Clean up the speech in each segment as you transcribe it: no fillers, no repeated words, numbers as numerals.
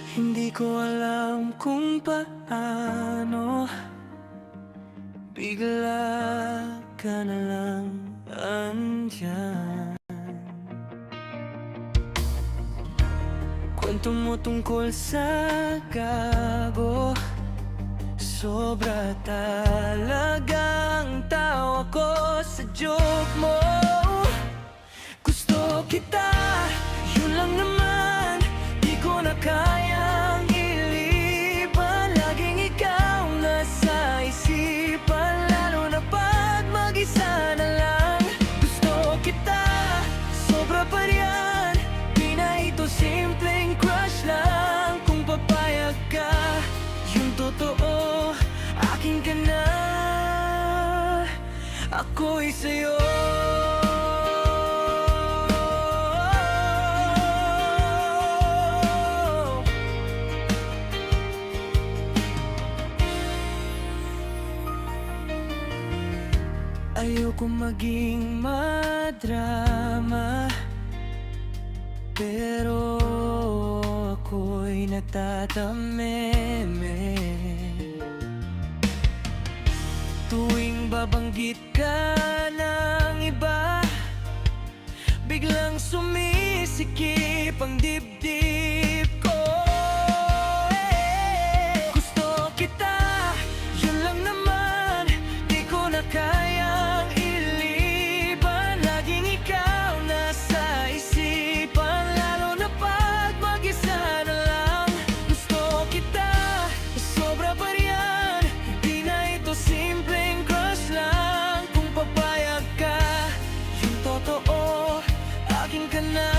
Hindi ko alam kung paano bigla ka na lang andyan. Kwento mo tungkol sa gago, sobra talagang tawa ko sa joke mo. Gusto kita, yun lang naman, di ko na kayang iliban. Laging ikaw nasa isipan, lalo na pag mag-isa na lang. Gusto kita, sobra pa riyan, di na ito simpleng crush lang. Kung papayag ka, yung totoo, akin ka na, ako'y sa'yo. Ayoko maging madrama, pero ako'y natatameme. Tuwing babanggit ka ng iba, biglang sumisikip ang dibdib ko. Gusto kita, yun lang naman, di ko na kayang iliban. Laging ikaw nasa isipan, lalo na pag mag-isa na lang. Gusto kita, sobra pa riyan, di na ito simpleng crush lang. Kung papayag ka, yung totoo, akin ka na,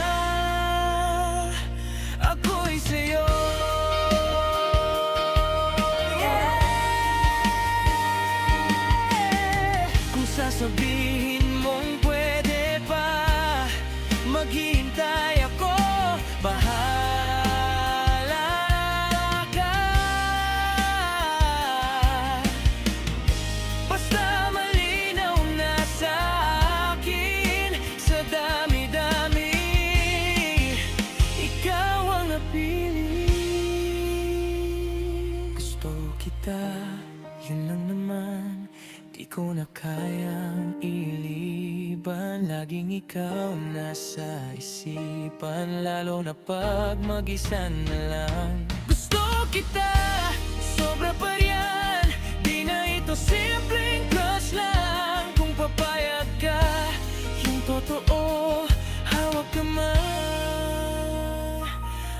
ako'y sa'yo. Kung sasabihin mong pwede pa, maghihintay ako, bahala ka. Basta malinaw na sa akin, sa dami-dami, ikaw ang napili. Gusto kita, yun lang naman, di ko na kayang iliban. Laging ikaw nasa isipan, lalo na pag mag-isa na lang. Gusto kita, sobra pa riyan, di na ito simpleng crush lang. Kung papayag ka, yung totoo, hawak ka man,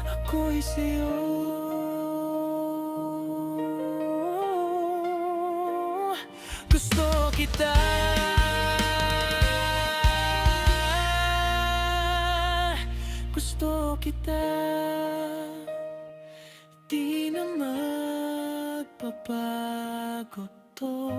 ako'y sa'yo. Gusto kita, gusto kita, di na magbabago to.